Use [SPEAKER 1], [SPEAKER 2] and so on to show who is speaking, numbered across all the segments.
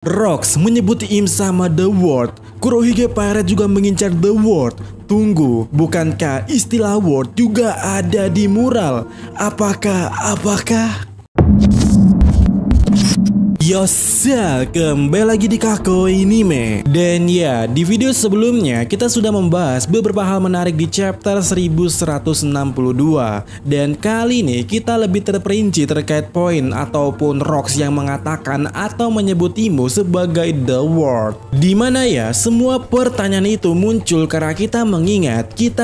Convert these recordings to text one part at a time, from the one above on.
[SPEAKER 1] Rocks menyebut Im sama The World. Kurohige Pirate juga mengincar The World. Tunggu, bukankah istilah World juga ada di mural? Apakah? Yosa, kembali lagi di Kako Anime. Dan ya, di video sebelumnya kita sudah membahas beberapa hal menarik di chapter 1162. Dan kali ini kita lebih terperinci terkait poin ataupun Rocks yang mengatakan atau menyebut Imo sebagai The World. Dimana ya, semua pertanyaan itu muncul karena kita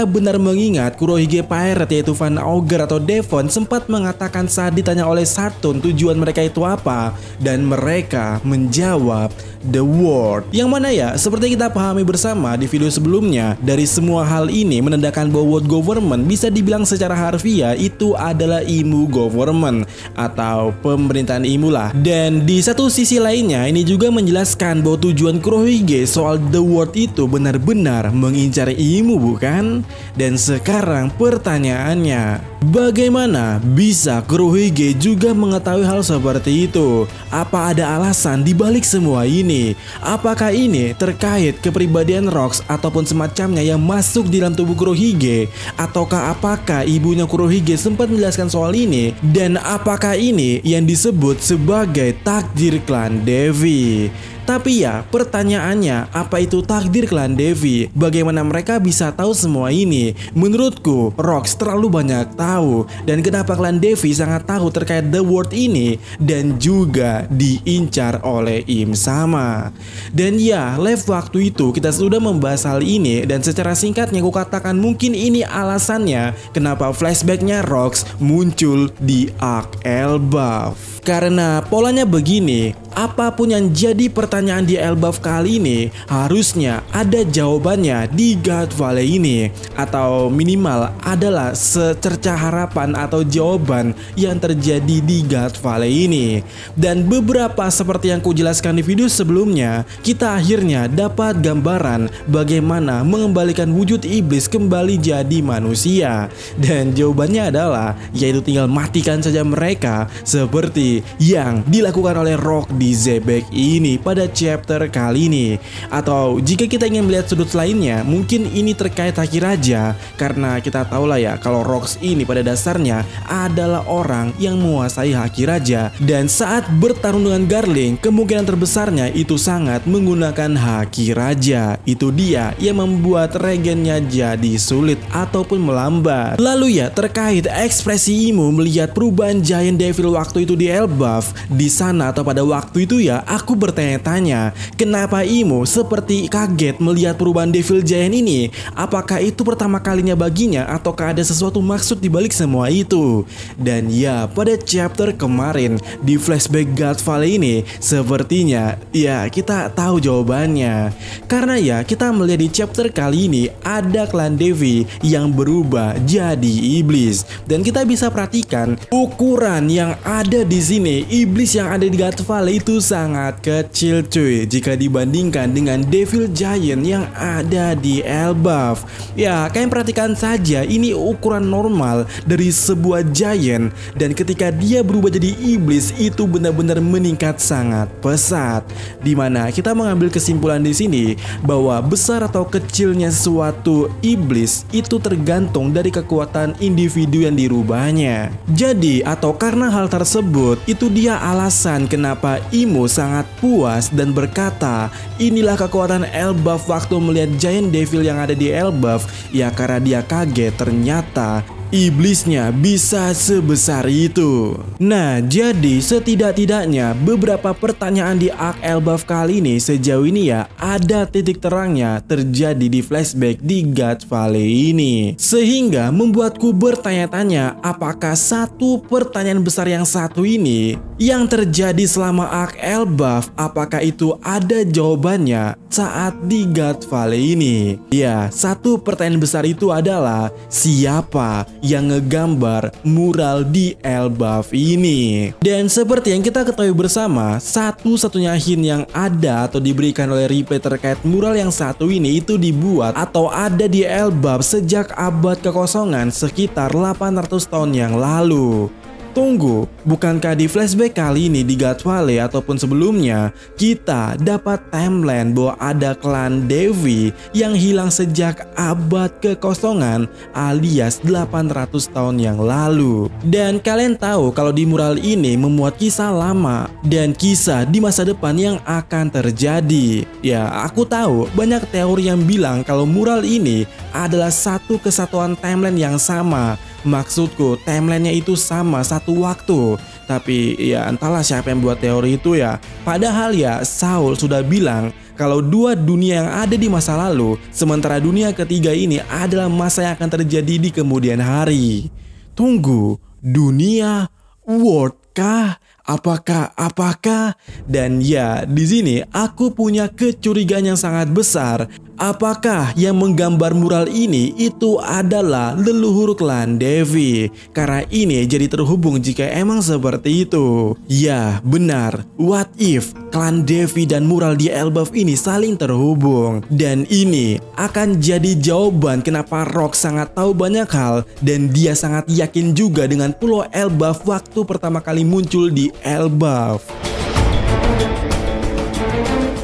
[SPEAKER 1] benar mengingat Kurohige Pirate yaitu Van Auger atau Devon sempat mengatakan saat ditanya oleh Saturn tujuan mereka itu apa. Dan mereka menjawab The World. Yang mana ya, seperti kita pahami bersama di video sebelumnya, dari semua hal ini menandakan bahwa World Government bisa dibilang secara harfiah itu adalah Imu Government atau pemerintahan Imu lah. Dan di satu sisi lainnya ini juga menjelaskan bahwa tujuan Kurohige soal The World itu benar-benar mengincar Imu, bukan? Dan sekarang pertanyaannya, bagaimana bisa Kurohige juga mengetahui hal seperti itu? Apa ada alasan dibalik semua ini? Apakah ini terkait kepribadian Rocks ataupun semacamnya yang masuk di dalam tubuh Kurohige? Ataukah apakah ibunya Kurohige sempat menjelaskan soal ini? Dan apakah ini yang disebut sebagai takdir klan Devi? Tapi ya, pertanyaannya, apa itu takdir klan Devi? Bagaimana mereka bisa tahu semua ini? Menurutku, Rocks terlalu banyak tahu. Dan kenapa klan Devi sangat tahu terkait The World ini dan juga diincar oleh Im sama. Dan ya, live waktu itu kita sudah membahas hal ini dan secara singkatnya aku katakan mungkin ini alasannya kenapa flashbacknya Rocks muncul di arc Elbaf. Karena polanya begini, apapun yang jadi pertanyaan di Elbaf kali ini harusnya ada jawabannya di God Valley ini, atau minimal adalah secerca harapan atau jawaban yang terjadi di God Valley ini. Dan beberapa seperti yang kujelaskan di video sebelumnya, kita akhirnya dapat gambaran bagaimana mengembalikan wujud iblis kembali jadi manusia. Dan jawabannya adalah yaitu tinggal matikan saja mereka seperti yang dilakukan oleh Rock di Zebek ini pada chapter kali ini. Atau jika kita ingin melihat sudut lainnya, mungkin ini terkait Haki Raja, karena kita tahu lah ya kalau Rocks ini pada dasarnya adalah orang yang menguasai Haki Raja. Dan saat bertarung dengan Garling, kemungkinan terbesarnya itu sangat menggunakan Haki Raja. Itu dia yang membuat regennya jadi sulit ataupun melambat. Lalu ya, terkait ekspresi Imo melihat perubahan Giant Devil waktu itu di Elbaf, di sana atau pada waktu itu ya, aku bertanya-tanya kenapa Imo seperti kaget melihat perubahan Devil Giant ini. Apakah itu pertama kalinya baginya ataukah ada sesuatu maksud dibalik semua itu? Dan ya, pada chapter kemarin di flashback God Valley ini sepertinya ya kita tahu jawabannya. Karena ya kita melihat di chapter kali ini ada klan Devi yang berubah jadi iblis. Dan kita bisa perhatikan ukuran yang ada di sini, iblis yang ada di God Valley itu sangat kecil cuy jika dibandingkan dengan Devil Giant yang ada di Elbaf. Ya, kalian perhatikan saja, ini ukuran normal dari sebuah giant, dan ketika dia berubah jadi iblis itu benar-benar meningkat sangat pesat. Dimana kita mengambil kesimpulan di sini bahwa besar atau kecilnya suatu iblis itu tergantung dari kekuatan individu yang dirubahnya. Jadi atau karena hal tersebut, itu dia alasan kenapa Imo sangat puas dan berkata inilah kekuatan Elbaf waktu melihat Giant Devil yang ada di Elbaf. Ya karena dia kaget ternyata iblisnya bisa sebesar itu. Nah, jadi setidak-tidaknya beberapa pertanyaan di arc Elbaf kali ini sejauh ini ya ada titik terangnya terjadi di flashback di God Valley ini. Sehingga membuatku bertanya-tanya apakah satu pertanyaan besar yang satu ini yang terjadi selama arc Elbaf, apakah itu ada jawabannya saat di God Valley ini? Ya, satu pertanyaan besar itu adalah siapa yang ngegambar mural di Elbaf ini. Dan seperti yang kita ketahui bersama, satu-satunya hint yang ada atau diberikan oleh replay terkait mural yang satu ini itu dibuat atau ada di Elbaf sejak abad kekosongan sekitar 800 tahun yang lalu. Tunggu, bukankah di flashback kali ini di God Valley ataupun sebelumnya kita dapat timeline bahwa ada klan Devi yang hilang sejak abad kekosongan alias 800 tahun yang lalu. Dan kalian tahu kalau di mural ini memuat kisah lama dan kisah di masa depan yang akan terjadi. Ya, aku tahu banyak teori yang bilang kalau mural ini adalah satu kesatuan timeline yang sama. Maksudku timelinenya itu sama satu waktu. Tapi ya entahlah siapa yang buat teori itu ya. Padahal ya Saul sudah bilang kalau dua dunia yang ada di masa lalu, sementara dunia ketiga ini adalah masa yang akan terjadi di kemudian hari. Tunggu, dunia world kah? Apakah? Dan ya, di sini aku punya kecurigaan yang sangat besar. Apakah yang menggambar mural ini itu adalah leluhur klan Devi? Karena ini jadi terhubung jika emang seperti itu. Ya, benar. What if klan Devi dan mural di Elbaf ini saling terhubung? Dan ini akan jadi jawaban kenapa Rock sangat tahu banyak hal dan dia sangat yakin juga dengan Pulau Elbaf waktu pertama kali muncul di Elbaf.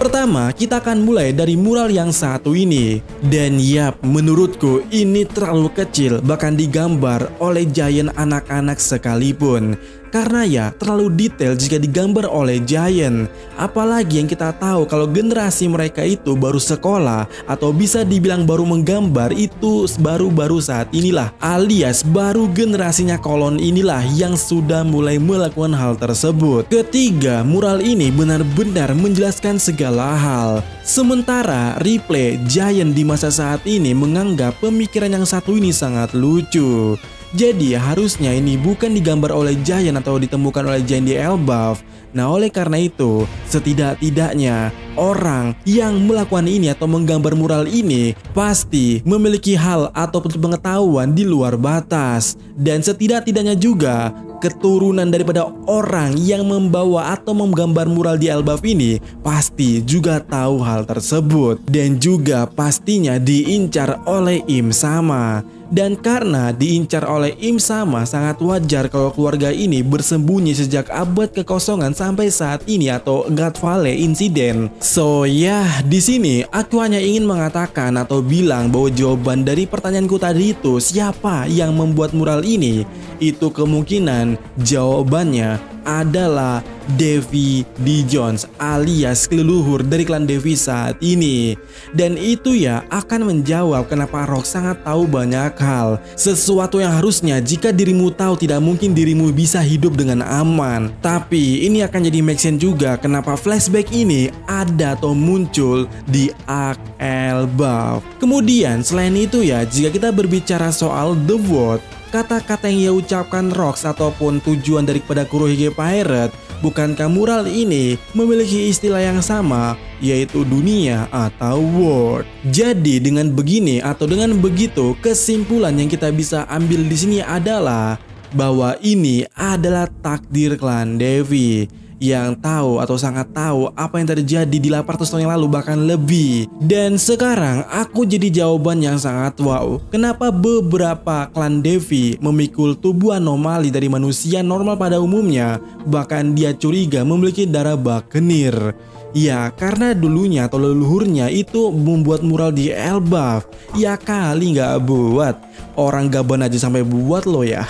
[SPEAKER 1] Pertama, kita akan mulai dari mural yang satu ini. Dan yap, menurutku ini terlalu kecil, bahkan digambar oleh giant anak-anak sekalipun. Karena ya terlalu detail jika digambar oleh giant. Apalagi yang kita tahu kalau generasi mereka itu baru sekolah atau bisa dibilang baru menggambar itu baru-baru saat inilah. Alias baru generasinya kolon inilah yang sudah mulai melakukan hal tersebut. Ketiga, mural ini benar-benar menjelaskan segala hal. Sementara replay giant di masa saat ini menganggap pemikiran yang satu ini sangat lucu. Jadi harusnya ini bukan digambar oleh giant atau ditemukan oleh giant di Elbaf. Nah oleh karena itu setidak-tidaknya orang yang melakukan ini atau menggambar mural ini pasti memiliki hal atau pengetahuan di luar batas. Dan setidak-tidaknya juga keturunan daripada orang yang membawa atau menggambar mural di Elbaf ini pasti juga tahu hal tersebut. Dan juga pastinya diincar oleh Im Sama. Dan karena diincar oleh Im Sama, sangat wajar kalau keluarga ini bersembunyi sejak abad kekosongan sampai saat ini atau God Valley Incident. So ya, di sini aku hanya ingin mengatakan atau bilang bahwa jawaban dari pertanyaanku tadi itu siapa yang membuat mural ini? Itu kemungkinan jawabannya adalah Devi D. Jones alias leluhur dari klan Devi saat ini. Dan itu ya akan menjawab kenapa Rock sangat tahu banyak hal. Sesuatu yang harusnya jika dirimu tahu tidak mungkin dirimu bisa hidup dengan aman. Tapi ini akan jadi make sense juga kenapa flashback ini ada atau muncul di Ark Elbaf. Kemudian selain itu ya, jika kita berbicara soal The Word, kata-kata yang ia ucapkan Rox ataupun tujuan daripada Kurohige Pirate, bukankah mural ini memiliki istilah yang sama, yaitu dunia atau world? Jadi dengan begini atau dengan begitu, kesimpulan yang kita bisa ambil di sini adalah bahwa ini adalah takdir klan Devi yang tahu atau sangat tahu apa yang terjadi di 800 tahun yang lalu bahkan lebih. Dan sekarang aku jadi jawaban yang sangat wow. Kenapa beberapa klan Devi memikul tubuh anomali dari manusia normal pada umumnya, bahkan dia curiga memiliki darah Bakenir? Ya karena dulunya atau leluhurnya itu membuat mural di Elbaf. Ya kali nggak buat, orang Gaban aja sampai buat loh ya.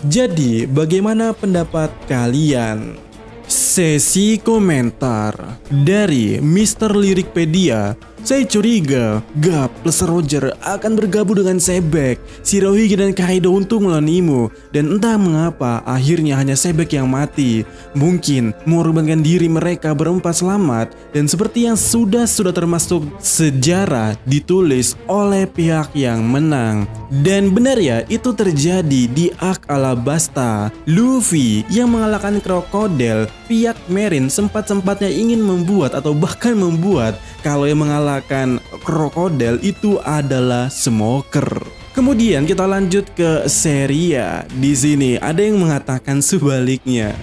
[SPEAKER 1] Jadi bagaimana pendapat kalian? Sesi komentar dari Mr. Lirikpedia. Saya curiga Gap plus Roger akan bergabung dengan Sebek, Shirohige dan Kaido untuk melawan Imo. Dan entah mengapa akhirnya hanya Sebek yang mati. Mungkin mengorbankan diri mereka berempat selamat. Dan seperti yang sudah termasuk sejarah ditulis oleh pihak yang menang. Dan benar ya, itu terjadi di Ark Alabasta. Luffy yang mengalahkan krokodil, pihak Marine sempat-sempatnya ingin membuat atau bahkan membuat kalau yang mengalahkan krokodil itu adalah Smoker. Kemudian kita lanjut ke Seria. Di sini ada yang mengatakan sebaliknya.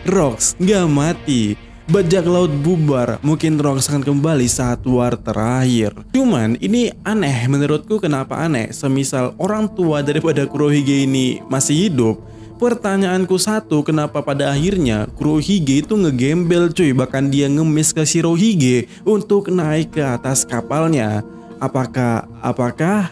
[SPEAKER 1] Rox nggak mati, bajak laut bubar, mungkin Rox akan kembali saat war terakhir. Cuman ini aneh menurutku. Kenapa aneh? Semisal orang tua daripada Kurohige ini masih hidup, pertanyaanku satu, kenapa pada akhirnya Kurohige itu ngegembel cuy, bahkan dia ngemis ke Shirohige untuk naik ke atas kapalnya. Apakah